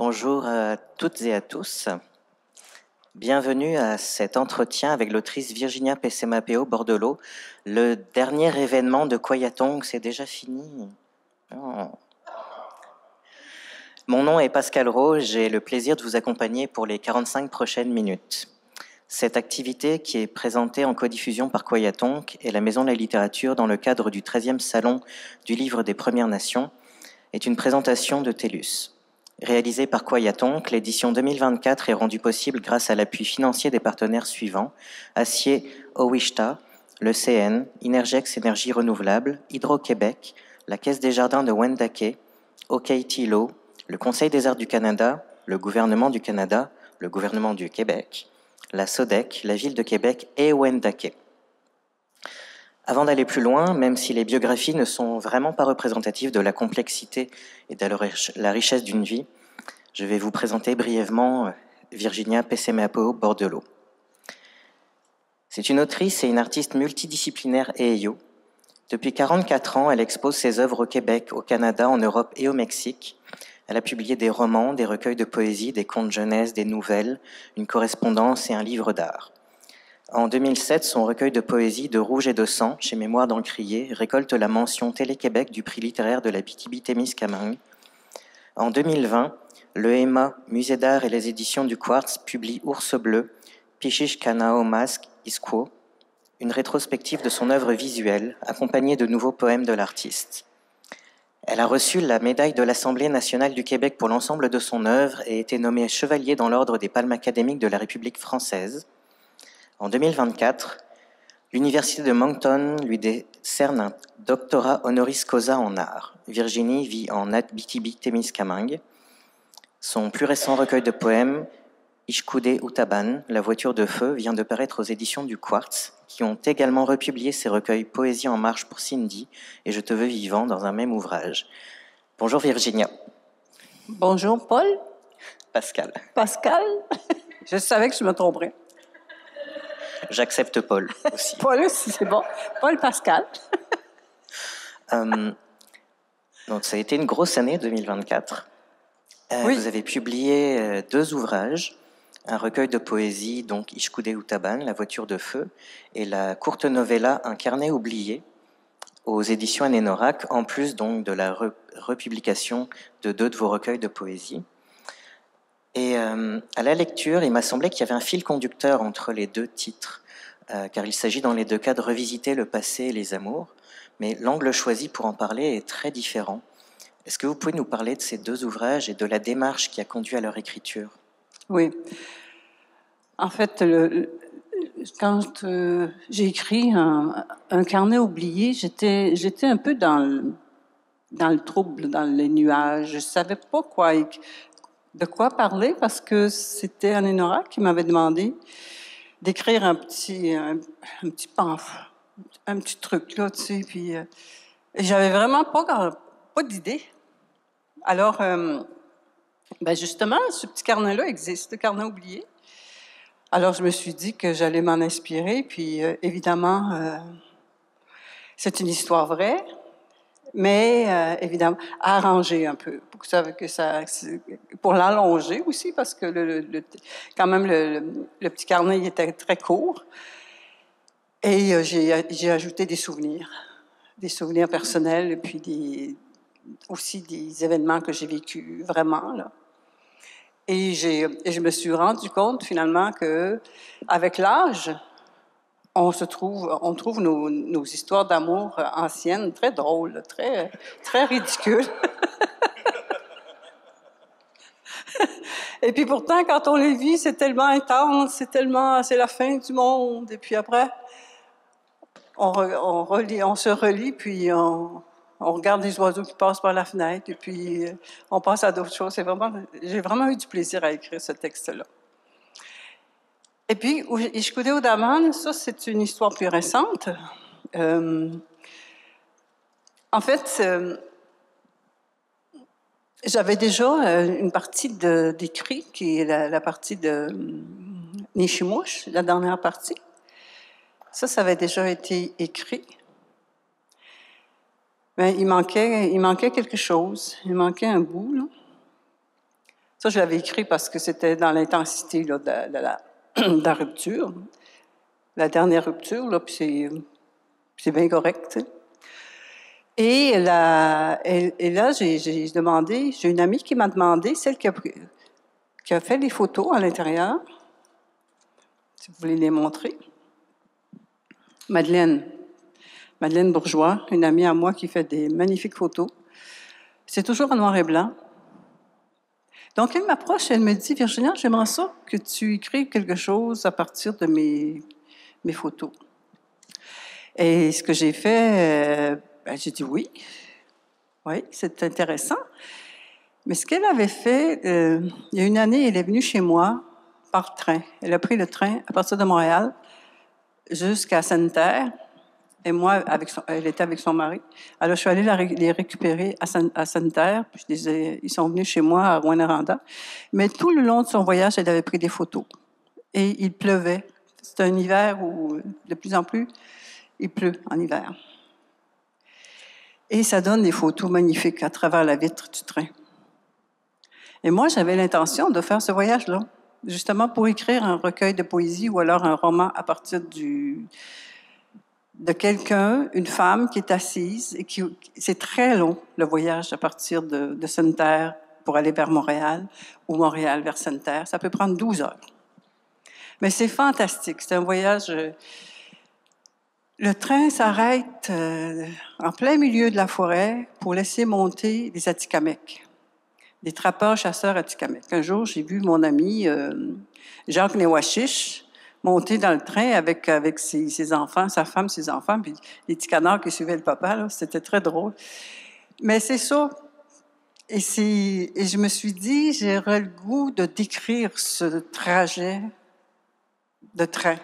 Bonjour à toutes et à tous. Bienvenue à cet entretien avec l'autrice Virginia Pessemapeo-Bordelot. Le dernier événement de Kwayatong, c'est déjà fini. Oh. Mon nom est Pascal Rowe, j'ai le plaisir de vous accompagner pour les 45 prochaines minutes. Cette activité, qui est présentée en codiffusion par Kwayatong et la Maison de la Littérature dans le cadre du 13e Salon du Livre des Premières Nations, est une présentation de TELUS. Réalisée par Kwayatong, l'édition 2024 est rendue possible grâce à l'appui financier des partenaires suivants: Acier Owishta, le CN, Inergex Énergie Renouvelable, Hydro-Québec, la Caisse des Jardins de Wendake, OK-Tilo, le Conseil des Arts du Canada, le gouvernement du Canada, le gouvernement du Québec, la SODEC, la Ville de Québec et Wendake. Avant d'aller plus loin, même si les biographies ne sont vraiment pas représentatives de la complexité et de la richesse d'une vie, je vais vous présenter brièvement Virginia Pessemapeo-Bordelot. C'est une autrice et une artiste multidisciplinaire EEO. Depuis 44 ans, elle expose ses œuvres au Québec, au Canada, en Europe et au Mexique. Elle a publié des romans, des recueils de poésie, des contes jeunesse, des nouvelles, une correspondance et un livre d'art. En 2007, son recueil de poésie De rouge et de sang, chez Mémoire d'Encrier, récolte la mention Télé-Québec du prix littéraire de la Abitibi-Témiscamingue. En 2020, le EMA, Musée d'art et les éditions du Quartz publient Ours bleu, Pichish Kanao Mask Isquo, une rétrospective de son œuvre visuelle, accompagnée de nouveaux poèmes de l'artiste. Elle a reçu la médaille de l'Assemblée nationale du Québec pour l'ensemble de son œuvre et été nommée chevalier dans l'ordre des Palmes académiques de la République française. En 2024, l'Université de Moncton lui décerne un doctorat honoris causa en art. Virginie vit en Abitibi-Témiscamingue. Son plus récent recueil de poèmes, Ishkude Utaban, La voiture de feu, vient de paraître aux éditions du Quartz, qui ont également republié ses recueils Poésie en marche pour Cindy et Je te veux vivant dans un même ouvrage. Bonjour Virginia. Bonjour Paul. Pascal. Pascal. Je savais que je me tromperais. J'accepte Paul aussi. Paul aussi, c'est bon. Paul Pascal. Donc ça a été une grosse année 2024. Oui. Vous avez publié 2 ouvrages, un recueil de poésie, donc Ishkude Utaban, La voiture de feu, et la courte novella Un carnet oublié, aux éditions Anénorak, en plus donc de la republication de 2 de vos recueils de poésie. Et à la lecture, il m'a semblé qu'il y avait un fil conducteur entre les 2 titres, car il s'agit dans les 2 cas de revisiter le passé et les amours, mais l'angle choisi pour en parler est très différent. Est-ce que vous pouvez nous parler de ces 2 ouvrages et de la démarche qui a conduit à leur écriture? Oui. En fait, quand j'ai écrit un carnet oublié, j'étais un peu dans le trouble, dans les nuages. Je ne savais pas de quoi parler parce que c'était Anénora qui m'avait demandé d'écrire un petit truc là, tu sais, puis j'avais vraiment pas d'idée. Alors, justement, ce petit carnet-là existe, le carnet oublié. Alors, je me suis dit que j'allais m'en inspirer, puis évidemment, c'est une histoire vraie, mais évidemment, arrangée un peu, pour l'allonger aussi, parce que quand même, le petit carnet il était très court. Et j'ai ajouté des souvenirs personnels, et puis aussi des événements que j'ai vécus vraiment, là. Et je me suis rendu compte, finalement, que avec l'âge, on trouve nos histoires d'amour anciennes très drôles, très, très ridicules. Et puis pourtant, quand on les vit, c'est tellement intense, c'est la fin du monde. Et puis après, on se relie, puis on regarde les oiseaux qui passent par la fenêtre, et puis on passe à d'autres choses. J'ai vraiment eu du plaisir à écrire ce texte-là. Et puis, Ishkude Utaban, ça, c'est une histoire plus récente. En fait, j'avais déjà une partie d'écrit, qui est la partie de Nishimush, la dernière partie. Ça avait déjà été écrit. Mais il manquait quelque chose. Il manquait un bout, là. Ça, je l'avais écrit parce que c'était dans l'intensité là, de la rupture, la dernière rupture, là, puis c'est bien correct, tu sais. Et là, j'ai demandé, j'ai une amie qui m'a demandé, celle qui a fait les photos à l'intérieur, si vous voulez les montrer. Madeleine Bourgeois, une amie à moi qui fait des magnifiques photos. C'est toujours en noir et blanc. Donc, elle m'approche, elle me dit, Virginia, j'aimerais ça que tu écrives quelque chose à partir de mes photos. Et ce que j'ai fait, j'ai dit oui. Oui, c'est intéressant. Mais ce qu'elle avait fait, il y a une année, elle est venue chez moi par train. Elle a pris le train à partir de Montréal jusqu'à Sainte-Terre. Et moi, elle était avec son mari. Alors, je suis allée les récupérer à Sainte-Terre. Puis ils sont venus chez moi à Rouyn-Noranda. Mais tout le long de son voyage, elle avait pris des photos. Et il pleuvait. C'est un hiver où, de plus en plus, il pleut en hiver. Et ça donne des photos magnifiques à travers la vitre du train. Et moi, j'avais l'intention de faire ce voyage-là, justement pour écrire un recueil de poésie ou alors un roman à partir de quelqu'un, une femme qui est assise et c'est très long, le voyage à partir de Sainte-Terre pour aller vers Montréal ou Montréal vers Sainte-Terre. Ça peut prendre 12 heures. Mais c'est fantastique. C'est un voyage. Le train s'arrête en plein milieu de la forêt pour laisser monter des Atikamekw, des trappeurs-chasseurs Atikamekw. Un jour, j'ai vu mon ami Jacques Newashish monter dans le train avec ses enfants, sa femme, ses enfants, puis les petits canards qui suivaient le papa. Là, c'était très drôle. Mais c'est ça. Et je me suis dit, j'aurais le goût de décrire ce trajet de train.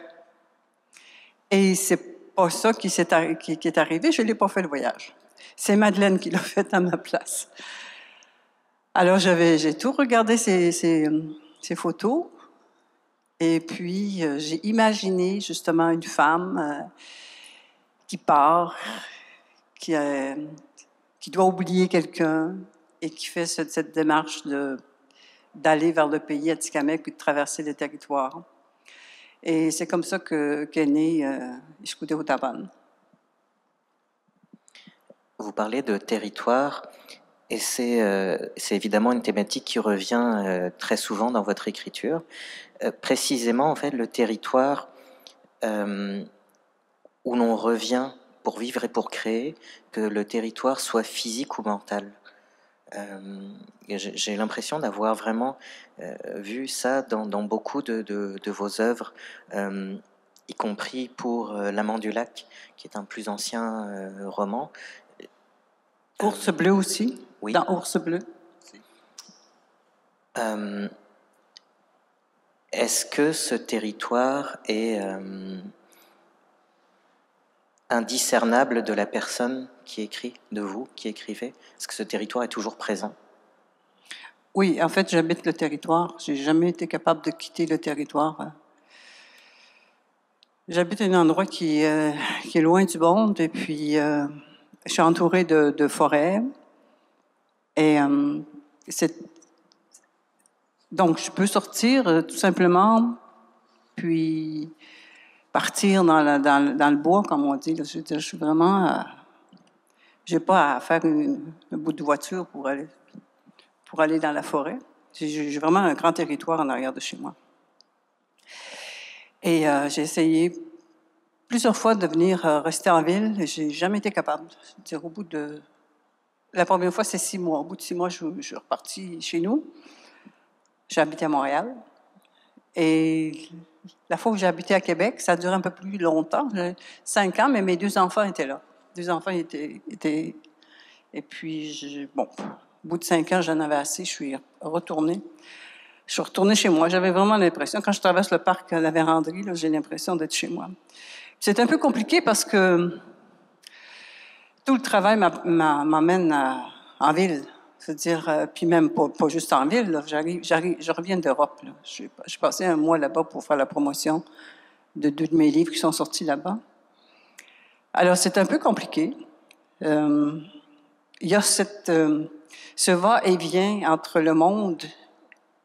Et c'est pas ça qui est arrivé. Je l'ai pas fait le voyage. C'est Madeleine qui l'a fait à ma place. Alors, j'ai tout regardé ces photos. Et puis, j'ai imaginé justement une femme qui part, qui doit oublier quelqu'un et qui fait cette démarche d'aller vers le pays Atikamekw puis de traverser le territoire. Et c'est comme ça qu'est né Ishkude Utaban. Vous parlez de territoire, et c'est évidemment une thématique qui revient très souvent dans votre écriture. Précisément, en fait, le territoire où l'on revient pour vivre et pour créer, que le territoire soit physique ou mental. J'ai l'impression d'avoir vraiment vu ça dans beaucoup de vos œuvres, y compris pour L'Amant du lac, qui est un plus ancien roman. Ours bleu aussi, oui. Dans Ours bleu. Est-ce que ce territoire est indiscernable de la personne qui écrit, de vous qui écrivez? Est-ce que ce territoire est toujours présent? Oui, en fait, j'habite le territoire. J'ai jamais été capable de quitter le territoire. J'habite un endroit qui est loin du monde, et puis je suis entourée de forêts. Et donc, je peux sortir tout simplement, puis partir dans le bois, comme on dit. Là. Je suis vraiment... j'ai pas à faire un bout de voiture pour aller dans la forêt. J'ai vraiment un grand territoire en arrière de chez moi. Et j'ai essayé plusieurs fois de venir rester en ville, et j'ai jamais été capable. C'est-à-dire, la première fois, c'est 6 mois. Au bout de 6 mois, je suis repartie chez nous. J'ai habité à Montréal. Et la fois où j'ai habité à Québec, ça a duré un peu plus longtemps, 5 ans, mais mes 2 enfants étaient là. 2 enfants étaient... Et puis, au bout de 5 ans, j'en avais assez, je suis retournée. Je suis retournée chez moi. J'avais vraiment l'impression, quand je traverse le parc La Vérandrie, là, j'ai l'impression d'être chez moi. C'est un peu compliqué parce que tout le travail m'amène en ville. C'est-à-dire, puis même pas juste en ville. Là, je reviens d'Europe. J'ai passé un mois là-bas pour faire la promotion de 2 de mes livres qui sont sortis là-bas. Alors, c'est un peu compliqué. Il y a ce va-et-vient entre le monde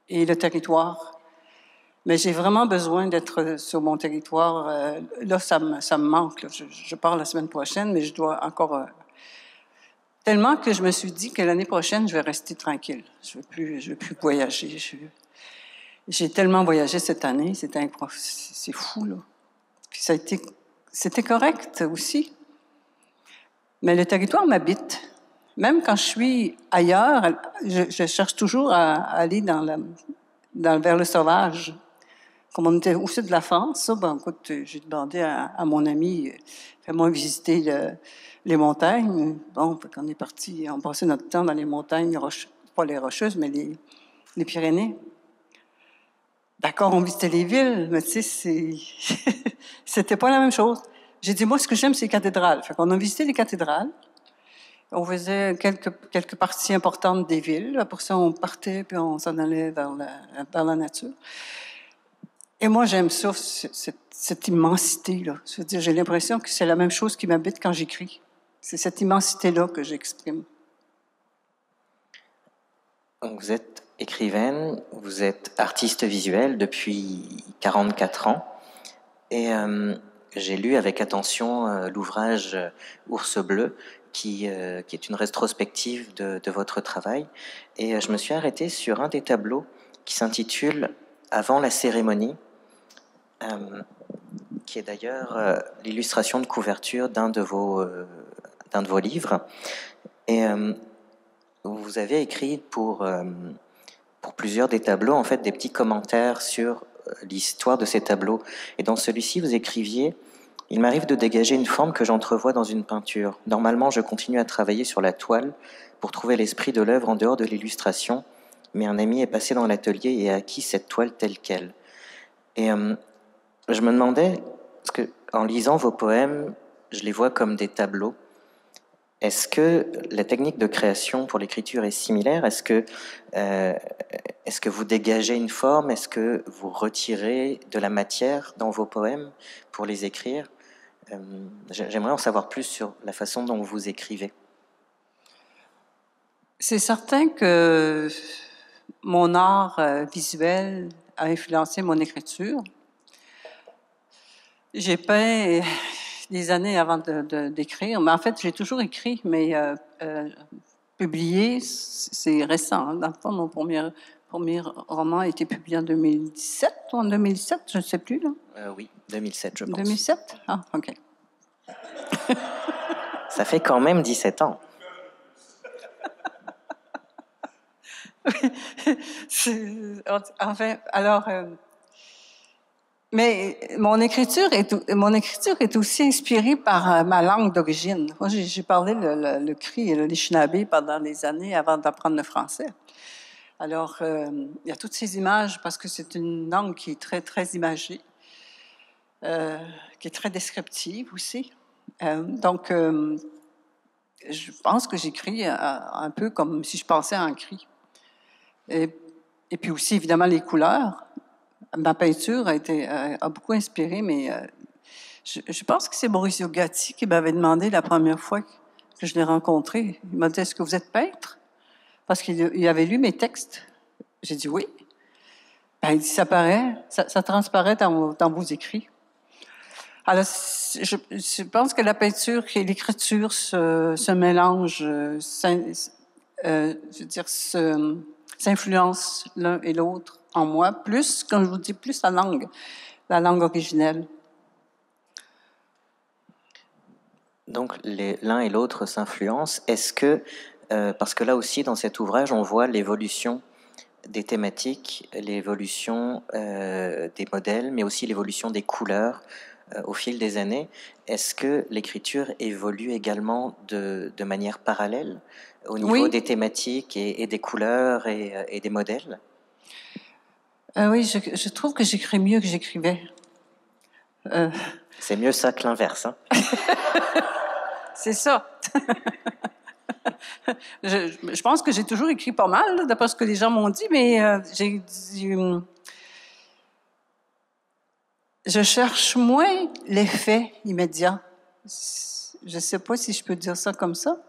et le territoire. Mais j'ai vraiment besoin d'être sur mon territoire. Là, ça me manque. Là. Je pars la semaine prochaine, mais je dois encore... tellement que je me suis dit que l'année prochaine, je vais rester tranquille. Je veux plus voyager. J'ai tellement voyagé cette année, c'est fou, là. Puis c'était correct aussi. Mais le territoire m'habite. Même quand je suis ailleurs, je cherche toujours à aller vers le sauvage. Comme on était au sud de la France, ça, ben, écoute, j'ai demandé à mon ami, fais-moi visiter les montagnes. Bon, on est parti, on passait notre temps dans les montagnes, pas les Rocheuses, mais les Pyrénées. D'accord, on visitait les villes, mais tu sais, c'était pas la même chose. J'ai dit, moi, ce que j'aime, c'est les cathédrales. Fait qu'on a visité les cathédrales. On faisait quelques parties importantes des villes. Après ça, on partait, puis on s'en allait vers la nature. Et moi, j'aime ça, cette immensité-là. Je veux dire, j'ai l'impression que c'est la même chose qui m'habite quand j'écris. C'est cette immensité-là que j'exprime. Donc vous êtes écrivaine, vous êtes artiste visuelle depuis 44 ans. Et j'ai lu avec attention l'ouvrage Ours bleu, qui est une rétrospective de votre travail. Et je me suis arrêté sur un des tableaux qui s'intitule « Avant la cérémonie », qui est d'ailleurs l'illustration de couverture d'un de vos livres. Et vous avez écrit pour plusieurs des tableaux, en fait, des petits commentaires sur l'histoire de ces tableaux. Et dans celui-ci, vous écriviez « Il m'arrive de dégager une forme que j'entrevois dans une peinture. Normalement, je continue à travailler sur la toile pour trouver l'esprit de l'œuvre en dehors de l'illustration, mais un ami est passé dans l'atelier et a acquis cette toile telle qu'elle. » Et je me demandais, parce que en lisant vos poèmes, je les vois comme des tableaux. Est-ce que la technique de création pour l'écriture est similaire? Est-ce que vous dégagez une forme? Est-ce que vous retirez de la matière dans vos poèmes pour les écrire? J'aimerais en savoir plus sur la façon dont vous écrivez. C'est certain que mon art visuel a influencé mon écriture. J'ai peint des années avant d'écrire, mais en fait, j'ai toujours écrit, mais publié, c'est récent. Dans le fond, mon premier roman a été publié en 2017 ou en 2007, je ne sais plus. Là. Oui, 2007, je pense. 2007? Ah, OK. Ça fait quand même 17 ans. Enfin, alors... mais mon écriture est aussi inspirée par ma langue d'origine. Moi, j'ai parlé le cri et le Anishinaabe pendant des années avant d'apprendre le français. Alors, il y a toutes ces images parce que c'est une langue qui est très, très imagée, qui est très descriptive aussi. Donc, je pense que j'écris un peu comme si je pensais en cri. Et puis aussi, évidemment, les couleurs. Ma peinture a beaucoup inspiré, mais je pense que c'est Maurizio Gatti qui m'avait demandé la première fois que je l'ai rencontré. Il m'a dit, est-ce que vous êtes peintre? Parce qu'il avait lu mes textes. J'ai dit oui. Ben, il dit, ça transparaît dans vos écrits. Alors, je pense que la peinture et l'écriture se mélangent, je veux dire, s'influencent l'un et l'autre en moi, plus, comme je vous dis, plus la langue originelle. Donc, l'un et l'autre s'influencent. Est-ce que, parce que là aussi, dans cet ouvrage, on voit l'évolution des thématiques, l'évolution des modèles, mais aussi l'évolution des couleurs au fil des années. Est-ce que l'écriture évolue également de manière parallèle au niveau des thématiques et des couleurs et des modèles? Oui, je trouve que j'écris mieux que j'écrivais. C'est mieux ça que l'inverse. Hein? C'est ça. Je pense que j'ai toujours écrit pas mal, d'après ce que les gens m'ont dit, mais je cherche moins l'effet immédiat. Je ne sais pas si je peux dire ça comme ça.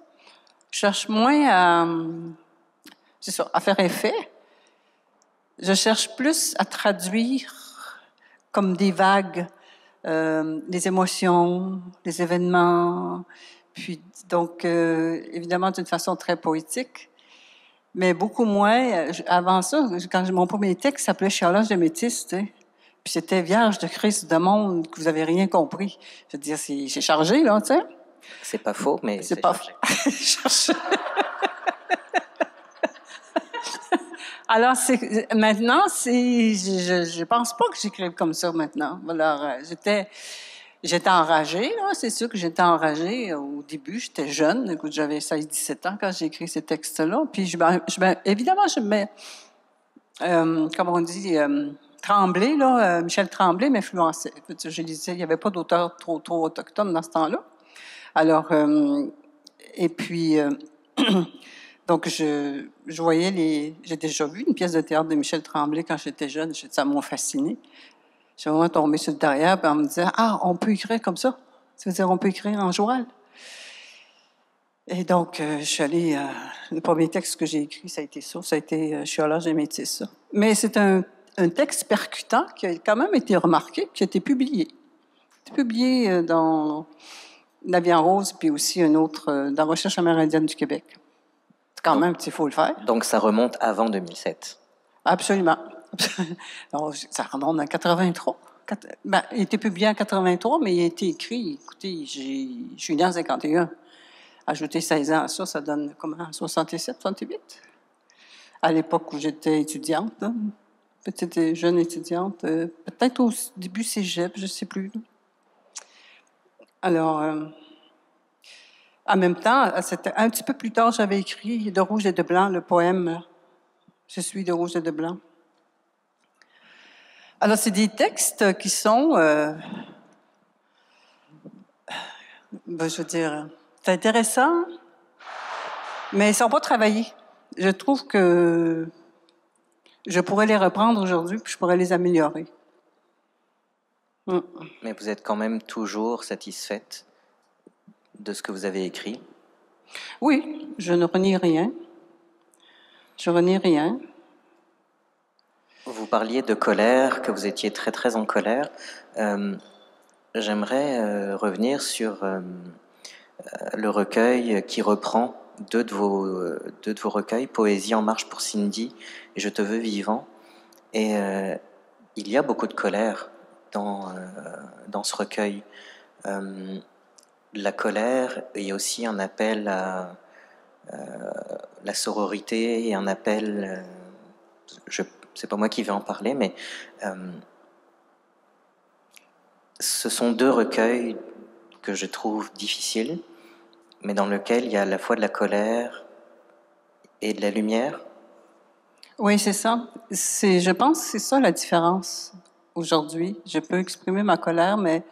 Je cherche moins à faire effet. Je cherche plus à traduire comme des vagues les émotions, les événements, puis donc évidemment d'une façon très poétique, mais beaucoup moins. Avant ça, quand mon premier texte s'appelait Chialage de métis, tu sais, puis c'était Vierge de Christ de monde que vous avez rien compris. Je veux dire, c'est chargé là, tu sais. C'est pas faux, mais C'est pas chargé. Alors, maintenant, je pense pas que j'écrive comme ça maintenant. Alors, j'étais enragée, là. C'est sûr que j'étais enragée au début. J'étais jeune. Écoute, j'avais 16-17 ans quand j'ai écrit ces textes-là. Puis, évidemment, je me mets, comme on dit, Tremblay, là, Michel Tremblay m'influençait. Je disais, il n'y avait pas d'auteur trop autochtone dans ce temps-là. Alors, et puis, donc, je voyais j'ai déjà vu une pièce de théâtre de Michel Tremblay quand j'étais jeune. Ça m'a fasciné. Je suis vraiment tombée sur le derrière, puis on me disait, ah, on peut écrire comme ça. Ça veut dire, on peut écrire en joual. Et donc, je suis allée, le premier texte que j'ai écrit, ça a été ça. Ça a été Chialage et métis, ça. Mais c'est un texte percutant qui a quand même été remarqué, qui a été publié. C'est publié dans La Vie en rose, puis aussi un autre dans Recherche amérindienne du Québec. Quand même, il faut le faire. Donc, ça remonte avant 2007. Absolument. Donc, ça remonte en 83. Ben, il a été publié en 83, mais il a été écrit, écoutez, je suis né en 51. Ajouter 16 ans à ça, ça donne comment? 67, 68? À l'époque où j'étais étudiante, là, petite jeune étudiante, peut-être au début cégep, je ne sais plus. Alors, en même temps, c'était un petit peu plus tard, j'avais écrit De rouge et de blanc, le poème « Je suis de rouge et de blanc ». Alors, c'est des textes qui sont, je veux dire, c'est intéressant, mais ils ne sont pas travaillés. Je trouve que je pourrais les reprendre aujourd'hui, puis je pourrais les améliorer. Mais vous êtes quand même toujours satisfaite de ce que vous avez écrit? Oui, je ne renie rien. Je renie rien. Vous parliez de colère, que vous étiez très très en colère. J'aimerais revenir sur le recueil qui reprend deux de vos recueils, Poésie en marche pour Cindy et Je te veux vivant. Et il y a beaucoup de colère dans ce recueil. La colère et aussi un appel à la sororité et un appel, c'est pas moi qui vais en parler, mais ce sont deux recueils que je trouve difficiles, mais dans lesquels il y a à la fois de la colère et de la lumière. Oui, c'est ça. Je pense que c'est ça la différence aujourd'hui. Je peux exprimer ma colère, mais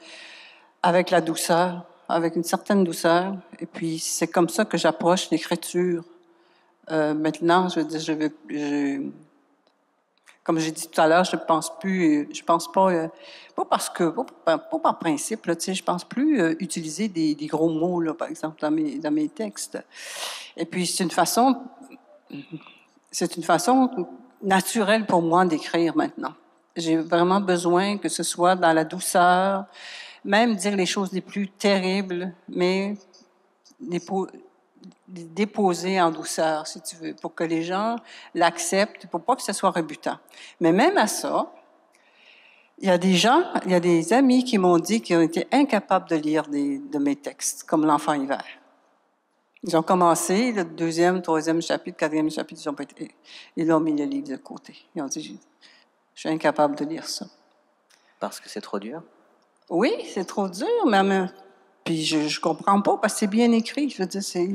avec la douceur, avec une certaine douceur. Et puis, c'est comme ça que j'approche l'écriture. Maintenant, je veux dire, comme j'ai dit tout à l'heure, je pense pas, pas par principe, là, tu sais, je pense plus utiliser des gros mots, là, par exemple, dans mes textes. Et puis, c'est une façon naturelle pour moi d'écrire maintenant. J'ai vraiment besoin que ce soit dans la douceur, même dire les choses les plus terribles, mais déposer en douceur, si tu veux, pour que les gens l'acceptent, pour pas que ce soit rebutant. Mais même à ça, il y a des amis qui m'ont dit qu'ils ont été incapables de lire de mes textes, comme L'Enfant hiver. Ils ont commencé le 2e, 3e chapitre, 4e chapitre, ils ont mis le livre de côté. Ils ont dit, je suis incapable de lire ça. Parce que c'est trop dur? Oui, c'est trop dur, mais puis je comprends pas parce que c'est bien écrit. Je veux dire, c'est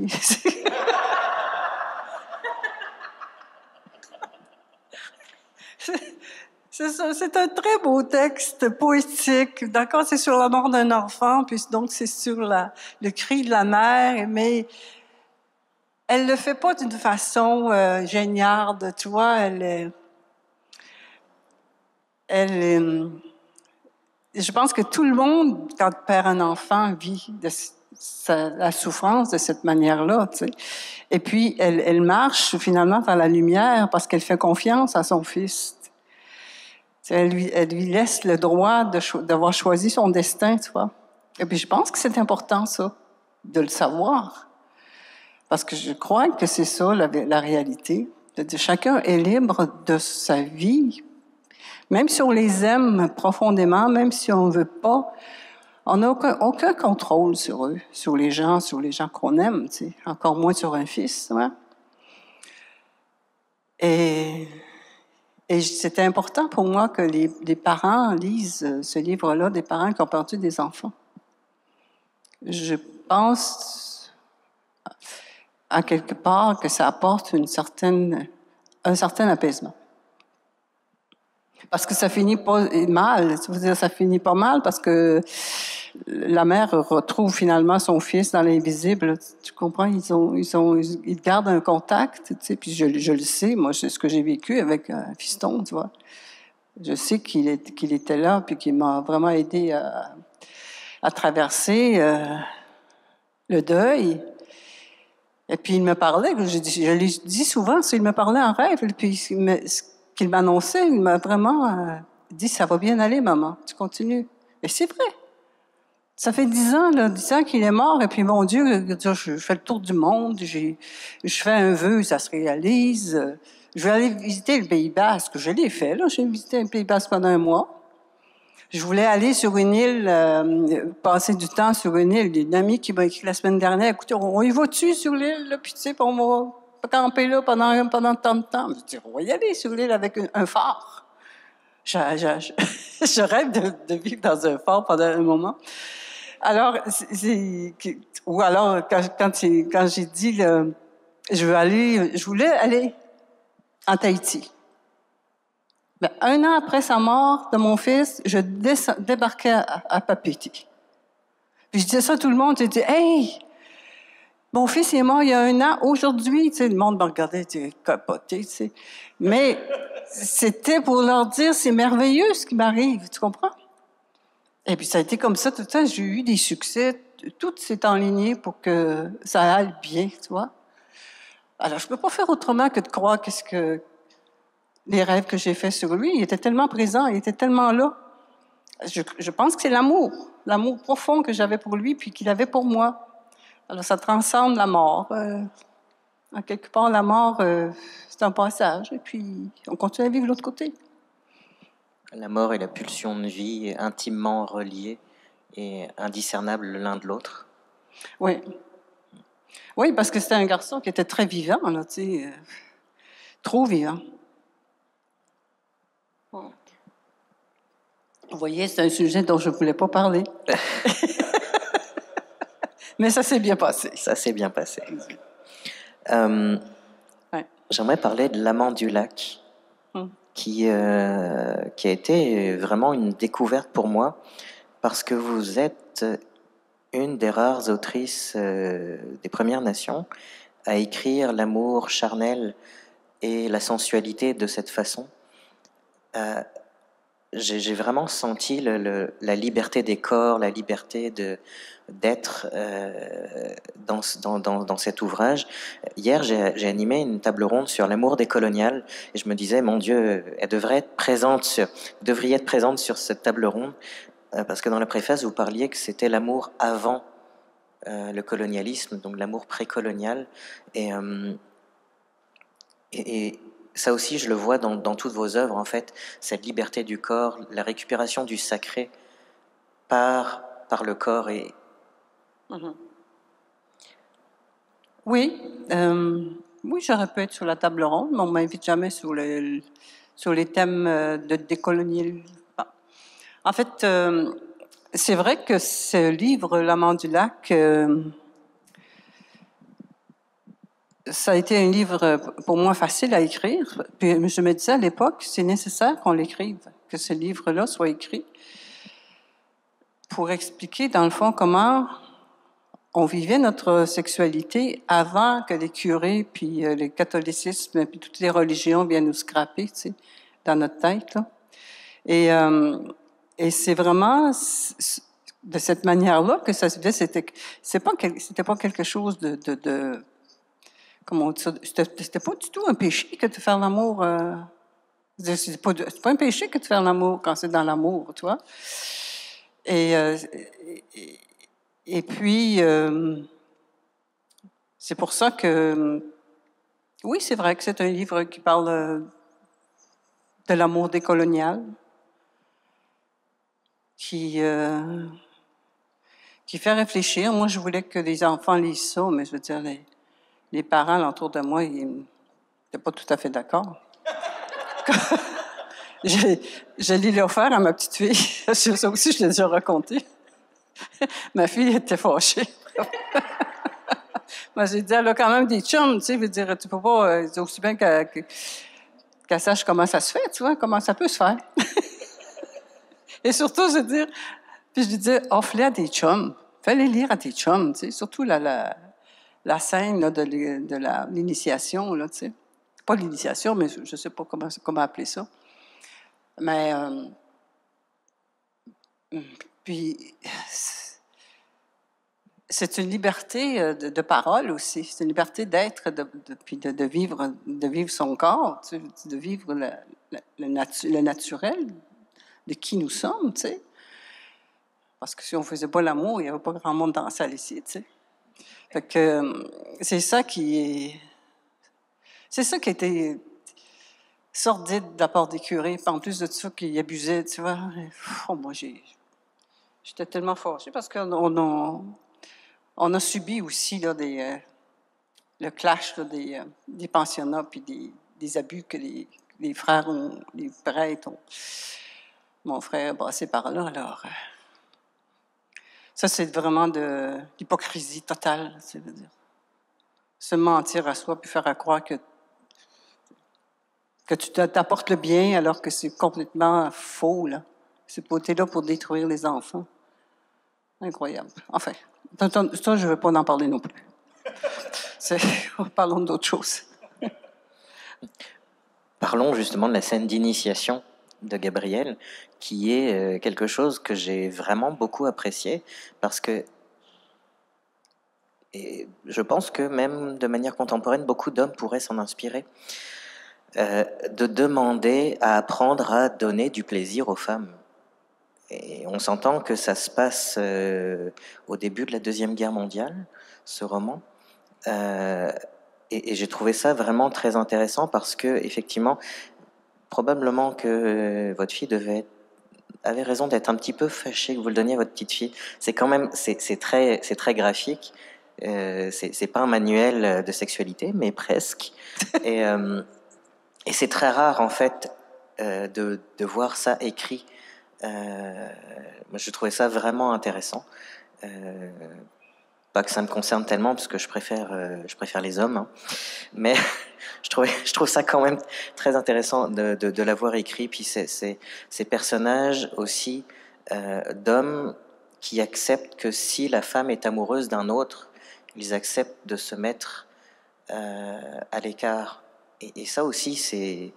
ça, c'est un très beau texte poétique. D'accord, c'est sur la mort d'un enfant, puis donc c'est sur le cri de la mère, mais elle le fait pas d'une façon géniarde, tu vois. Je pense que tout le monde, quand perd un enfant, vit la souffrance de cette manière-là, tu sais. Et puis, elle marche finalement vers la lumière parce qu'elle fait confiance à son fils. Elle lui laisse le droit d'avoir choisi son destin, tu vois. Et puis je pense que c'est important, ça, de le savoir. Parce que je crois que c'est ça, la réalité. Chacun est libre de sa vie. Même si on les aime profondément, même si on ne veut pas, on n'a aucun contrôle sur eux, sur les gens qu'on aime, tu sais. Encore moins sur un fils, tu vois. Et c'était important pour moi que les parents lisent ce livre-là, des parents qui ont perdu des enfants. Je pense, à quelque part, que ça apporte un certain apaisement. Parce que ça finit pas mal, ça finit pas mal parce que la mère retrouve finalement son fils dans l'invisible. Tu comprends? Ils gardent un contact, tu sais. Puis je le sais, moi, c'est ce que j'ai vécu avec un fiston, tu vois. Je sais qu'il était là, puis qu'il m'a vraiment aidé à traverser le deuil. Et puis il me parlait, je l'ai dit souvent, il me parlait en rêve, et puis ce qu'il m'annonçait, il m'a vraiment dit, ça va bien aller, maman, tu continues. Et c'est vrai. Ça fait 10 ans qu'il est mort, et puis mon Dieu, je fais le tour du monde, je fais un vœu, ça se réalise. Je vais aller visiter le Pays Basque, je l'ai fait, là, j'ai visité le Pays Basque pendant un mois. Je voulais aller sur une île, passer du temps sur une île. Il y a une amie qui m'a écrit la semaine dernière, écoutez, on y va-tu sur l'île, là, puis tu sais, on va camper là pendant tant de temps. Je dis, on va y aller sur l'île avec un phare. Je rêve de vivre dans un phare pendant un moment. Alors, ou alors, quand j'ai dit, je voulais aller en Tahiti. Ben, 1 an après sa mort de mon fils, je débarquais à Papeete. Puis je disais ça à tout le monde, je disais, hey, mon fils est mort il y a 1 an, aujourd'hui, tu sais, le monde me regardait, tu sais, capoté, tu sais. Mais c'était pour leur dire, c'est merveilleux ce qui m'arrive, tu comprends? Et puis ça a été comme ça tout le temps, j'ai eu des succès, tout s'est enligné pour que ça aille bien, tu vois. Alors je peux pas faire autrement que de croire les rêves que j'ai faits sur lui, il était tellement présent, il était tellement là. Je pense que c'est l'amour profond que j'avais pour lui, puis qu'il avait pour moi. Alors ça transcende la mort. En quelque part, la mort, c'est un passage, et puis on continue à vivre de l'autre côté. La mort et la pulsion de vie intimement reliées et indiscernables l'un de l'autre. Oui. Oui, parce que c'était un garçon qui était très vivant, là, tu sais, trop vivant. Vous voyez, c'est un sujet dont je ne voulais pas parler. Mais ça s'est bien passé. Ça s'est bien passé. Ouais. J'aimerais parler de l'Amant du lac, qui a été vraiment une découverte pour moi, parce que vous êtes une des rares autrices des Premières Nations à écrire l'amour charnel et la sensualité de cette façon. J'ai vraiment senti la liberté des corps, la liberté d'être dans cet ouvrage. Hier, j'ai animé une table ronde sur l'amour décolonial et je me disais, mon Dieu, elle devriez être présente sur cette table ronde parce que dans la préface, vous parliez que c'était l'amour avant le colonialisme, donc l'amour précolonial. Et ça aussi, je le vois dans toutes vos œuvres, en fait, cette liberté du corps, la récupération du sacré par le corps. Oui, j'aurais pu être sur la table ronde, mais on ne m'invite jamais sur les thèmes de décolonialisme. En fait, c'est vrai que ce livre, L'Amant du lac, ça a été un livre pour moi facile à écrire. Puis je me disais à l'époque, c'est nécessaire qu'on l'écrive, que ce livre-là soit écrit pour expliquer, dans le fond, comment on vivait notre sexualité avant que les curés, puis le catholicisme, puis toutes les religions viennent nous scraper, tu sais, dans notre tête, là. Et c'est vraiment de cette manière-là que ça se fait. C'était pas quelque chose comment on dit ça, c'était pas du tout un péché que de faire l'amour C'est pas un péché que de faire l'amour quand c'est dans l'amour, tu vois. Et, et puis, c'est pour ça que, oui, c'est vrai que c'est un livre qui parle de l'amour décolonial, qui fait réfléchir. Moi, je voulais que les enfants lisent ça, mais je veux dire, les parents autour de moi, ils n'étaient pas tout à fait d'accord. Je l'ai offert à ma petite fille. Ça aussi, je l'ai déjà raconté. Ma fille était fâchée. Moi, j'ai dit, elle a quand même des chums, tu sais, veut dire, tu peux pas, c'est aussi bien qu'elle sache comment ça se fait, tu vois, comment ça peut se faire. Et surtout, je veux dire, puis je lui dis, offre-les à des chums. Fais-les lire à tes chums, tu sais, surtout la scène là, de l'initiation, là, tu sais. Pas l'initiation, mais je sais pas comment appeler ça. Mais, puis, c'est une liberté de parole aussi. C'est une liberté d'être, puis de vivre son corps, tu sais, de vivre le naturel de qui nous sommes, tu sais. Parce que si on faisait pas l'amour, il n'y avait pas grand monde dans la salle ici, tu sais. Fait que c'est ça qui a été sordide de la part des curés. Puis en plus de ça, qu'ils abusaient, tu vois. Oh, moi, j'étais tellement fâchée parce qu'on a subi aussi là, le clash là, des pensionnats puis des abus que les frères les prêtres ont. Mon frère est passé par là, alors. Ça, c'est vraiment de l'hypocrisie totale, c'est-à-dire se mentir à soi puis faire à croire que tu t'apportes le bien alors que c'est complètement faux, là. T'es là pour détruire les enfants. Incroyable. Enfin, ça, je ne veux pas en parler non plus. Parlons d'autre chose. Parlons justement de la scène d'initiation de Gabriel, qui est quelque chose que j'ai vraiment beaucoup apprécié, parce que et je pense que même de manière contemporaine, beaucoup d'hommes pourraient s'en inspirer, de demander à apprendre à donner du plaisir aux femmes. Et on s'entend que ça se passe au début de la Deuxième Guerre mondiale, ce roman. Et j'ai trouvé ça vraiment très intéressant parce que, effectivement, probablement que votre fille avait raison d'être un petit peu fâchée que vous le donniez à votre petite fille. C'est quand même, c'est très graphique. C'est pas un manuel de sexualité, mais presque. Et c'est très rare, en fait, de voir ça écrit. Moi, je trouvais ça vraiment intéressant. Pas que ça me concerne tellement, parce que je préfère les hommes, hein. Mais je trouve ça quand même très intéressant de l'avoir écrit. Puis ces personnages aussi d'hommes qui acceptent que si la femme est amoureuse d'un autre, ils acceptent de se mettre à l'écart. Et ça aussi, c'est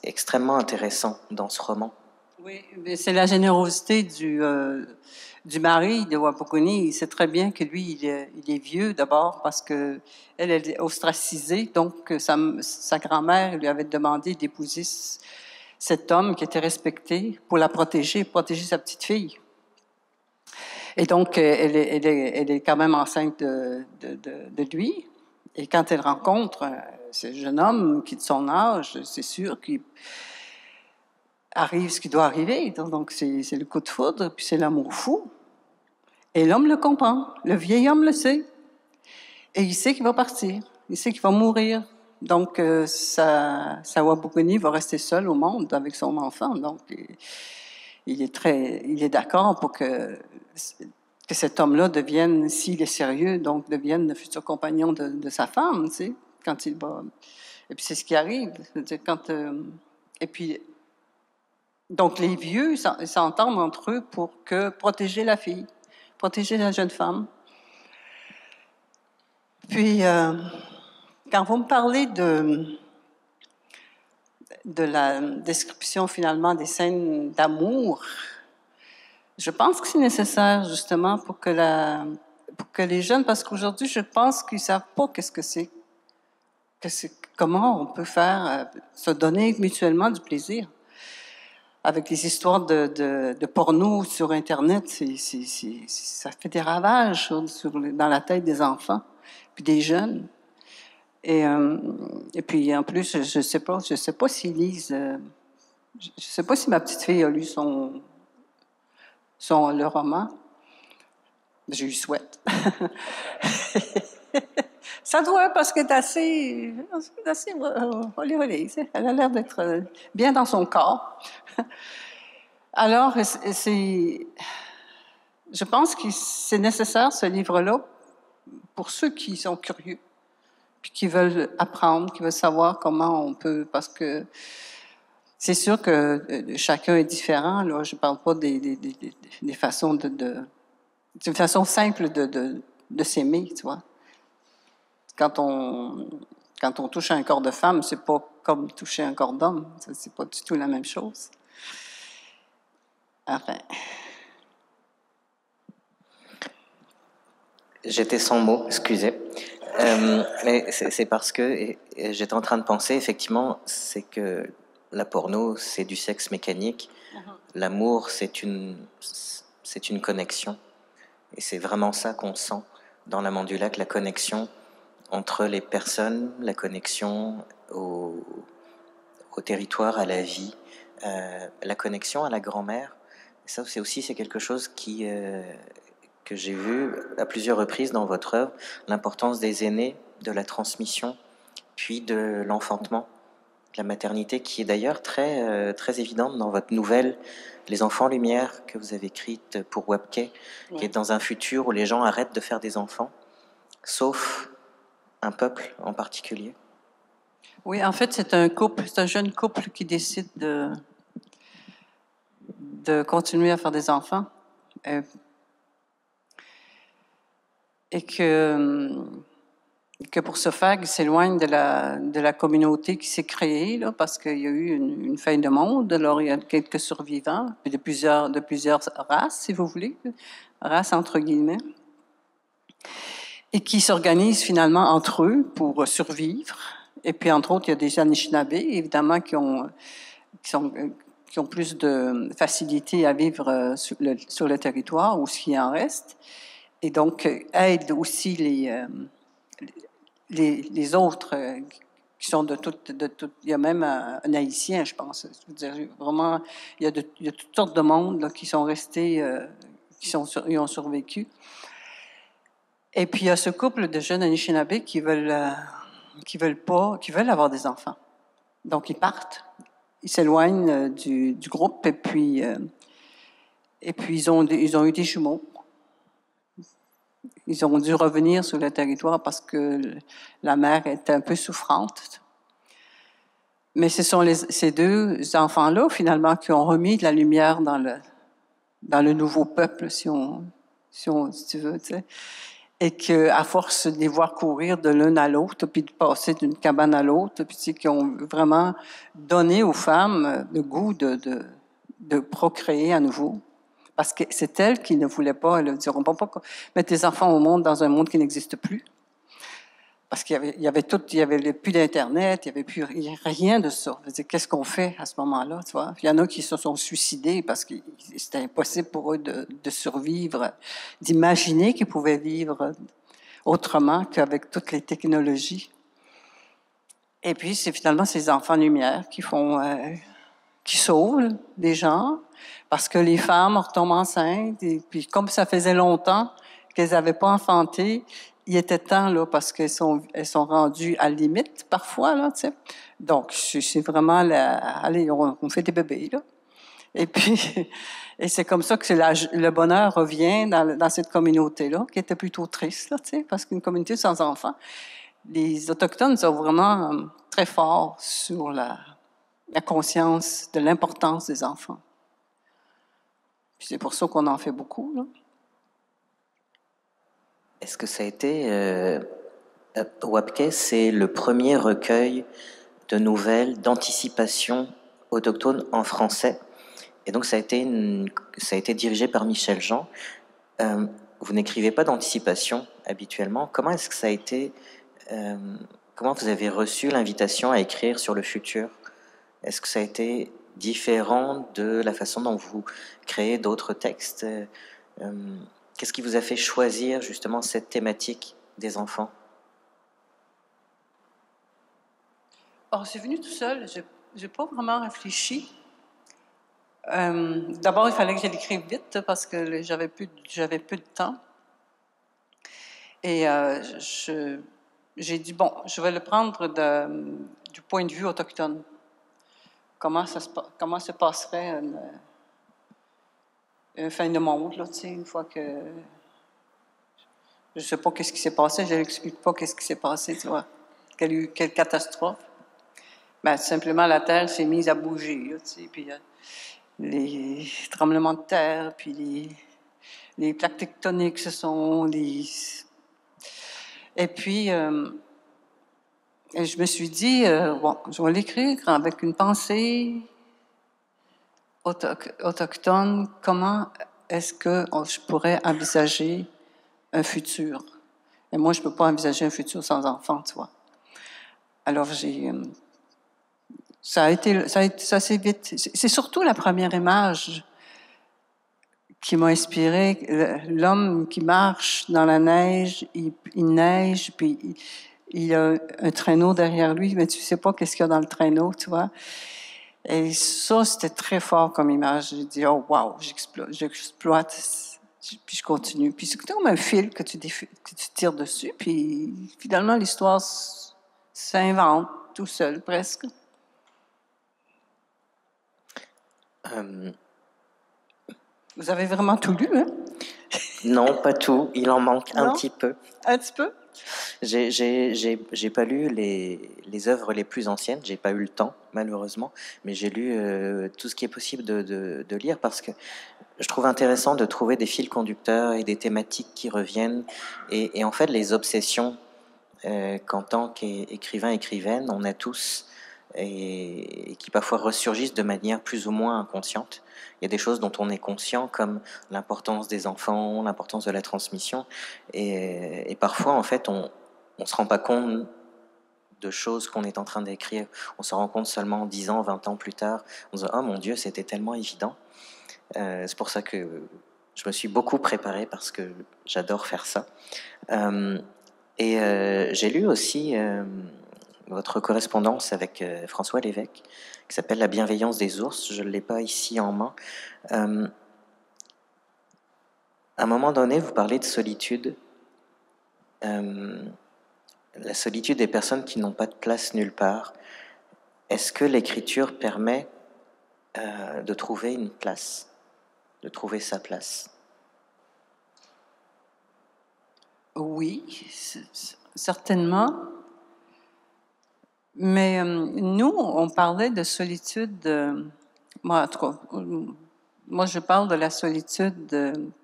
extrêmement intéressant dans ce roman. Oui, mais c'est la générosité du mari de Wapokuni. Il sait très bien que lui, il est vieux d'abord parce que elle est ostracisée. Donc, sa grand-mère lui avait demandé d'épouser cet homme qui était respecté pour la protéger sa petite fille. Et donc, elle est quand même enceinte de lui. Et quand elle rencontre ce jeune homme qui est de son âge, c'est sûr qu'il arrive ce qui doit arriver. Donc, c'est le coup de foudre, puis c'est l'amour fou. Et l'homme le comprend. Le vieil homme le sait. Et il sait qu'il va partir. Il sait qu'il va mourir. Donc, sa Wapokuni va rester seule au monde avec son enfant. Donc, il est d'accord pour que cet homme-là devienne, s'il est sérieux, donc devienne le futur compagnon de sa femme, tu sais, quand il va. Et puis, c'est ce qui arrive. C'est-à-dire, et puis, donc, les vieux s'entendent entre eux pour protéger la fille, protéger la jeune femme. Puis, quand vous me parlez de la description finalement des scènes d'amour, je pense que c'est nécessaire justement pour que les jeunes, parce qu'aujourd'hui, je pense qu'ils ne savent pas qu'est-ce que c'est comment on peut faire se donner mutuellement du plaisir. Avec les histoires de porno sur Internet, ça fait des ravages dans la tête des enfants, puis des jeunes. Et puis, en plus, je sais pas s'ils lisent... je sais pas si ma petite fille a lu le roman. Je lui souhaite. Ça doit, parce qu'elle est assez olé, elle a l'air d'être bien dans son corps. Alors, je pense que c'est nécessaire, ce livre-là, pour ceux qui sont curieux, puis qui veulent apprendre, qui veulent savoir comment on peut, parce que c'est sûr que chacun est différent, là. Je ne parle pas des façons d'une façon simple de s'aimer, tu vois. Quand on touche un corps de femme, c'est pas comme toucher un corps d'homme. C'est pas du tout la même chose. Enfin. J'étais sans mots, excusez. Mais c'est parce que j'étais en train de penser, effectivement, c'est que la porno, c'est du sexe mécanique. L'amour, c'est une connexion. Et c'est vraiment ça qu'on sent dans l'amant du lac, la connexion entre les personnes, la connexion au territoire, à la vie, la connexion à la grand-mère. Ça, c'est quelque chose que j'ai vu à plusieurs reprises dans votre œuvre, l'importance des aînés, de la transmission, puis de l'enfantement, de la maternité, qui est d'ailleurs très, très évidente dans votre nouvelle Les Enfants Lumière, que vous avez écrite pour Webkey, oui, qui est dans un futur où les gens arrêtent de faire des enfants, sauf un peuple en particulier. Oui, en fait, c'est un jeune couple qui décide de continuer à faire des enfants. Et que pour ce faire, il s'éloigne de la communauté qui s'est créée, là, parce qu'il y a eu une fin de monde. Alors, il y a quelques survivants, puis de plusieurs races, si vous voulez, races entre guillemets, et qui s'organisent finalement entre eux pour survivre. Et puis, entre autres, il y a des Anishinabés, évidemment, qui ont plus de facilité à vivre sur le territoire, ou ce qui en reste. Et donc, aide aussi les autres qui sont de toutes. Il y a même un Haïtien, je pense. Je veux dire, vraiment, il y a toutes sortes de monde là, qui sont restés, ils ont survécu. Et puis, il y a ce couple de jeunes Anishinabés qui veulent avoir des enfants. Donc, ils partent, ils s'éloignent du groupe, et puis ils ont eu des jumeaux. Ils ont dû revenir sur le territoire parce que la mère était un peu souffrante. Mais ce sont ces deux enfants-là, finalement, qui ont remis de la lumière dans le nouveau peuple, si tu veux, tu sais. Et qu'à force de les voir courir de l'un à l'autre, puis de passer d'une cabane à l'autre, puis tu sais, qui ont vraiment donné aux femmes le goût de procréer à nouveau. Parce que c'est elles qui ne voulaient pas, elles ne diront pas mettre des enfants au monde dans un monde qui n'existe plus. Parce qu'il y avait plus d'Internet, il n'y avait plus rien de ça. Qu'est-ce qu'on fait à ce moment-là, tu vois? Il y en a qui se sont suicidés parce que c'était impossible pour eux de survivre, d'imaginer qu'ils pouvaient vivre autrement qu'avec toutes les technologies. Et puis, c'est finalement ces enfants lumière qui sauvent les gens, parce que les femmes retombent enceintes, et puis comme ça faisait longtemps qu'elles n'avaient pas enfanté, il était temps, là, parce qu'elles sont rendues à la limite, parfois, là, tu sais. Donc, c'est vraiment, allez, on fait des bébés, là. Et puis, et c'est comme ça que le bonheur revient dans cette communauté-là, qui était plutôt triste, là, tu sais, parce qu'une communauté sans enfants, les Autochtones sont vraiment très forts sur la conscience de l'importance des enfants. Puis c'est pour ça qu'on en fait beaucoup, là. Est-ce que ça a été... Webkey, c'est le premier recueil de nouvelles d'anticipation autochtone en français. Et donc ça a été dirigé par Michel Jean. Vous n'écrivez pas d'anticipation habituellement. Comment est-ce que ça a été comment vous avez reçu l'invitation à écrire sur le futur? Est-ce que ça a été différent de la façon dont vous créez d'autres textes? Qu'est-ce qui vous a fait choisir justement cette thématique des enfants? Oh, c'est venu tout seul. Je n'ai pas vraiment réfléchi. D'abord, il fallait que je l'écrive vite parce que j'avais peu de temps. Et j'ai dit, bon, je vais le prendre du point de vue autochtone. Comment se passerait une fin de monde, là, tu sais, une fois que... Je ne sais pas qu'est-ce qui s'est passé, je n'explique pas qu'est-ce qui s'est passé, tu vois. Quelle catastrophe. Ben, simplement, la Terre s'est mise à bouger, là, tu sais, puis les tremblements de terre, puis les plaques tectoniques se sont... Et puis, je me suis dit, bon, je vais l'écrire avec une pensée autochtone. Comment est-ce que je pourrais envisager un futur? Et moi, je ne peux pas envisager un futur sans enfant, tu vois. Alors, ça s'est vite. C'est surtout la première image qui m'a inspiré. L'homme qui marche dans la neige, il neige, puis il a un traîneau derrière lui, mais tu sais pas qu'est-ce qu'il y a dans le traîneau, tu vois. Et ça, c'était très fort comme image. J'ai dit, oh wow, j'exploite, puis je continue. Puis c'est comme un fil que tu tires dessus, puis finalement, l'histoire s'invente tout seul, presque. Vous avez vraiment tout lu, hein? Non, pas tout. Il en manque un petit peu. Un petit peu? J'ai pas lu les œuvres les plus anciennes. J'ai pas eu le temps, malheureusement. Mais j'ai lu tout ce qui est possible de lire parce que je trouve intéressant de trouver des fils conducteurs et des thématiques qui reviennent. Et en fait, les obsessions qu'en tant qu'écrivain, écrivaine, on a tous et qui parfois ressurgissent de manière plus ou moins inconsciente. Il y a des choses dont on est conscient, comme l'importance des enfants, l'importance de la transmission, et parfois, en fait, on se rend pas compte de choses qu'on est en train d'écrire. On se rend compte seulement 10 ans, 20 ans plus tard. On se dit, oh mon Dieu, c'était tellement évident. C'est pour ça que je me suis beaucoup préparé, parce que j'adore faire ça. J'ai lu aussi votre correspondance avec François Lévesque, qui s'appelle La bienveillance des ours. Je ne l'ai pas ici en main. À un moment donné, vous parlez de solitude. La solitude des personnes qui n'ont pas de place nulle part. Est-ce que l'écriture permet de trouver une place, de trouver sa place? Oui, certainement. Mais nous, on parlait de solitude. Moi, en tout cas, moi, je parle de la solitude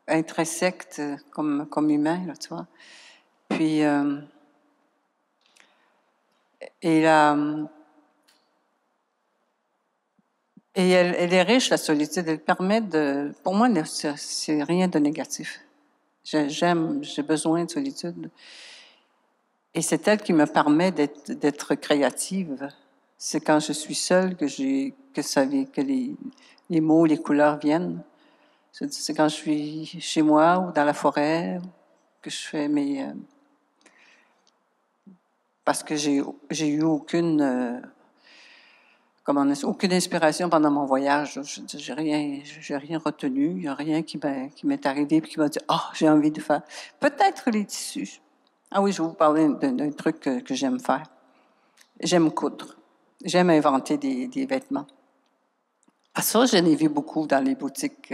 intrinsèque comme humain, là, tu vois. Puis, et elle est riche, la solitude. Elle permet de... Pour moi, c'est rien de négatif. J'ai besoin de solitude. Et c'est elle qui me permet d'être créative. C'est quand je suis seule que les mots, les couleurs viennent. C'est quand je suis chez moi ou dans la forêt que je fais mes... parce que j'ai eu aucune inspiration pendant mon voyage. J'ai rien retenu. Il n'y a rien qui m'est arrivé et qui m'a dit « Ah, j'ai envie de faire. » Peut-être les tissus. Ah oui, je vais vous parler d'un truc que j'aime faire. J'aime coudre. J'aime inventer des vêtements. Ah, ça, j'en ai vu beaucoup dans les boutiques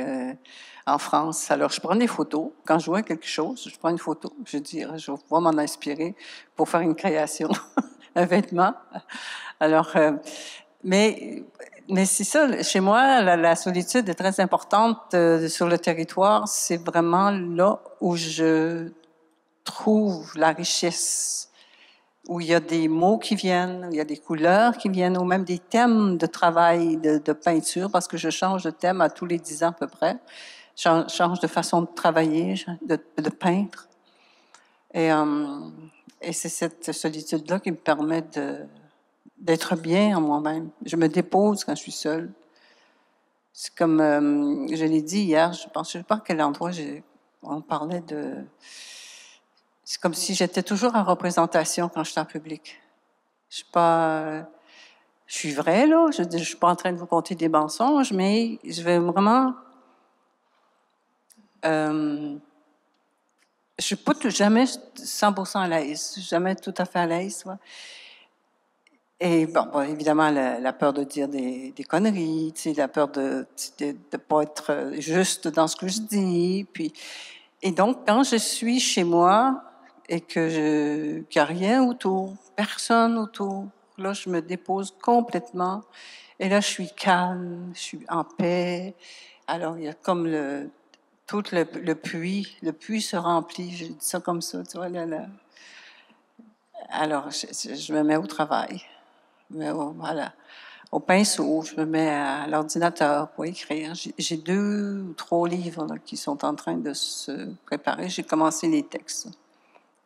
en France. Alors, je prends des photos. Quand je vois quelque chose, je prends une photo. Je vais m'en inspirer pour faire une création, un vêtement. Alors, mais c'est ça. Chez moi, la solitude est très importante sur le territoire. C'est vraiment là où je trouve la richesse, où il y a des mots qui viennent, où il y a des couleurs qui viennent, ou même des thèmes de travail, de peinture, parce que je change de thème à tous les 10 ans à peu près. Change de façon de travailler, de peindre. Et c'est cette solitude-là qui me permet d'être bien en moi-même. Je me dépose quand je suis seule. C'est comme, je l'ai dit hier, je ne sais pas à quel endroit on parlait de... C'est comme si j'étais toujours en représentation quand je suis en public. Je suis pas... Je suis vraie, là. Je suis pas en train de vous conter des mensonges, mais je vais vraiment... je suis pas jamais 100% à l'aise. Jamais tout à fait à l'aise, tu vois. Et bon, évidemment, la peur de dire des conneries, tu sais, la peur de pas être juste dans ce que je dis. Et donc, quand je suis chez moi et qu'il n'y a rien autour, personne autour, là, je me dépose complètement. Et là, je suis calme, je suis en paix. Alors, il y a comme tout le puits se remplit, je dis ça comme ça, tu vois, là. Alors, je me mets au travail. Voilà. Au pinceau, je me mets à l'ordinateur pour écrire. J'ai 2 ou 3 livres là, qui sont en train de se préparer. J'ai commencé les textes.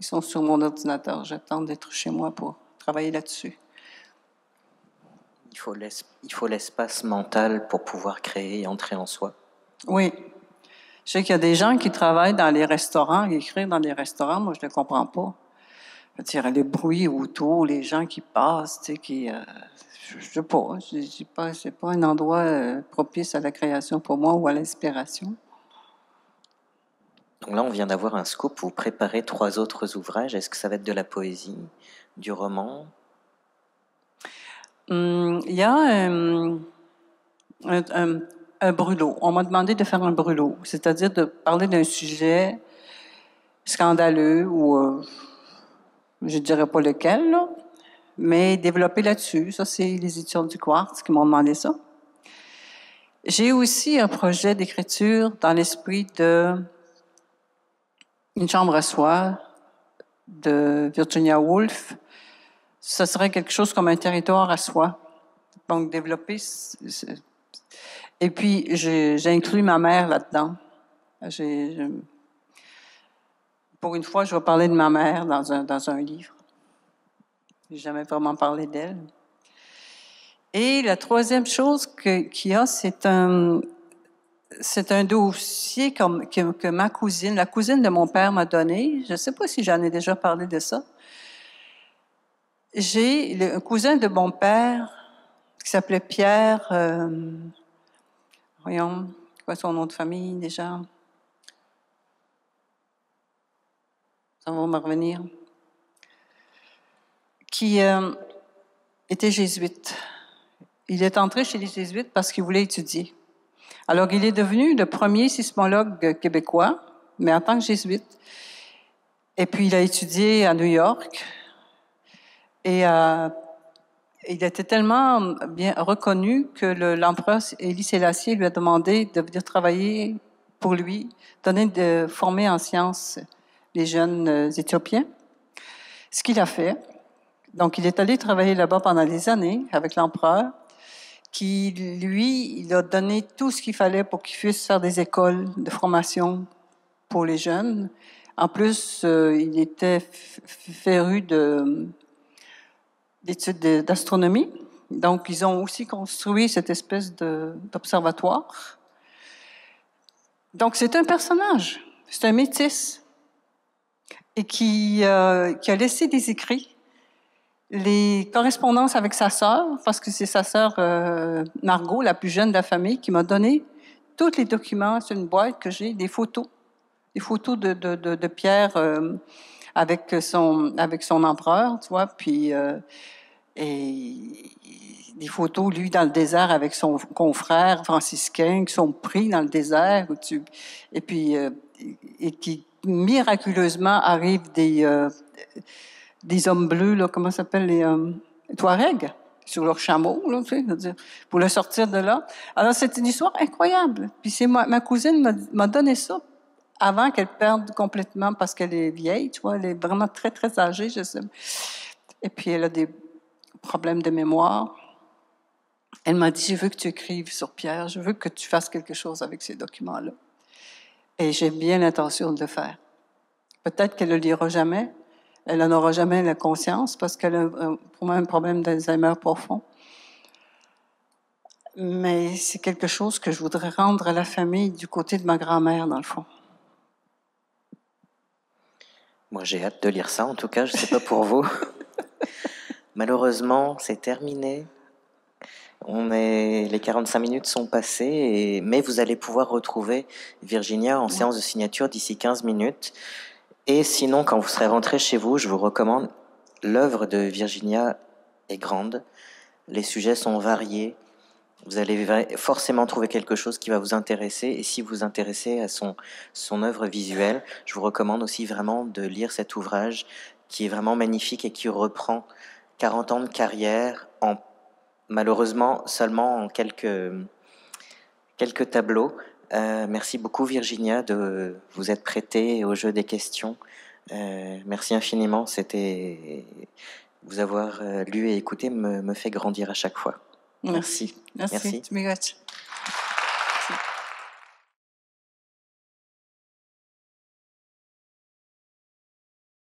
Ils sont sur mon ordinateur. J'attends d'être chez moi pour travailler là-dessus. Il faut l'espace mental pour pouvoir créer et entrer en soi. Oui. Je sais qu'il y a des gens qui travaillent dans les restaurants, qui écrivent dans les restaurants. Moi, je ne comprends pas. C'est-à-dire, le bruit autour, les gens qui passent, tu sais, je sais pas, c'est pas un endroit propice à la création pour moi ou à l'inspiration. Donc là, on vient d'avoir un scoop. Vous préparez 3 autres ouvrages. Est-ce que ça va être de la poésie, du roman? Il y a un brûlot. On m'a demandé de faire un brûlot, c'est-à-dire de parler d'un sujet scandaleux ou je ne dirais pas lequel, là, mais développer là-dessus. Ça, c'est les étudiants du Quartz qui m'ont demandé ça. J'ai aussi un projet d'écriture dans l'esprit de Une chambre à soi de Virginia Woolf. Ce serait quelque chose comme un territoire à soi. Donc, développer... Et puis, j'ai inclus ma mère là-dedans. Pour une fois, je vais parler de ma mère dans un livre. Je n'ai jamais vraiment parlé d'elle. Et la troisième chose qu'il y a, c'est un dossier que ma cousine, la cousine de mon père m'a donné. Je ne sais pas si j'en ai déjà parlé de ça. J'ai un cousin de mon père qui s'appelait Pierre... voyons, quoi son nom de famille déjà? Ça va me revenir. Qui était jésuite. Il est entré chez les jésuites parce qu'il voulait étudier. Alors, il est devenu le premier sismologue québécois, mais en tant que jésuite. Et puis, il a étudié à New York. Et il était tellement bien reconnu que l'empereur Élie Sélassié lui a demandé de venir travailler pour lui, de former en sciences les jeunes Éthiopiens. Ce qu'il a fait. Donc, il est allé travailler là-bas pendant des années avec l'empereur, qui, lui, il a donné tout ce qu'il fallait pour qu'il puisse faire des écoles de formation pour les jeunes. En plus, il était féru d'études d'astronomie. Donc, ils ont aussi construit cette espèce d'observatoire. Donc, c'est un personnage, c'est un métis, et qui a laissé des écrits, les correspondances avec sa sœur, parce que c'est sa sœur Margot, la plus jeune de la famille, qui m'a donné tous les documents sur une boîte que j'ai, des photos de Pierre avec son empereur, tu vois, puis et des photos, lui, dans le désert avec son confrère franciscain qui sont pris dans le désert, et puis et qui miraculeusement arrivent des hommes bleus, là, comment ça s'appelle, les Touaregs, sur leur chameau, là, tu sais, pour le sortir de là. Alors, c'est une histoire incroyable. Puis c'est ma cousine m'a donné ça avant qu'elle perde complètement, parce qu'elle est vieille, tu vois, elle est vraiment très, très âgée, je sais. Et puis, elle a des problèmes de mémoire. Elle m'a dit, je veux que tu écrives sur Pierre, je veux que tu fasses quelque chose avec ces documents-là. Et j'ai bien l'intention de le faire. Peut-être qu'elle ne le lira jamais. Elle n'en aura jamais la conscience parce qu'elle a pour moi un problème d'Alzheimer profond. Mais c'est quelque chose que je voudrais rendre à la famille du côté de ma grand-mère, dans le fond. Moi, j'ai hâte de lire ça, en tout cas, je ne sais pas pour vous. Malheureusement, c'est terminé. Les 45 minutes sont passées, mais vous allez pouvoir retrouver Virginia en séance de signature d'ici 15 minutes. Et sinon, quand vous serez rentré chez vous, je vous recommande l'œuvre de Virginia est grande. Les sujets sont variés. Vous allez forcément trouver quelque chose qui va vous intéresser. Et si vous vous intéressez à son œuvre visuelle, je vous recommande aussi vraiment de lire cet ouvrage qui est vraiment magnifique et qui reprend 40 ans de carrière malheureusement seulement en quelques tableaux. Merci beaucoup Virginia de vous être prêtée au jeu des questions. Merci infiniment. Vous avoir lu et écouté me fait grandir à chaque fois. Merci. Merci. Merci.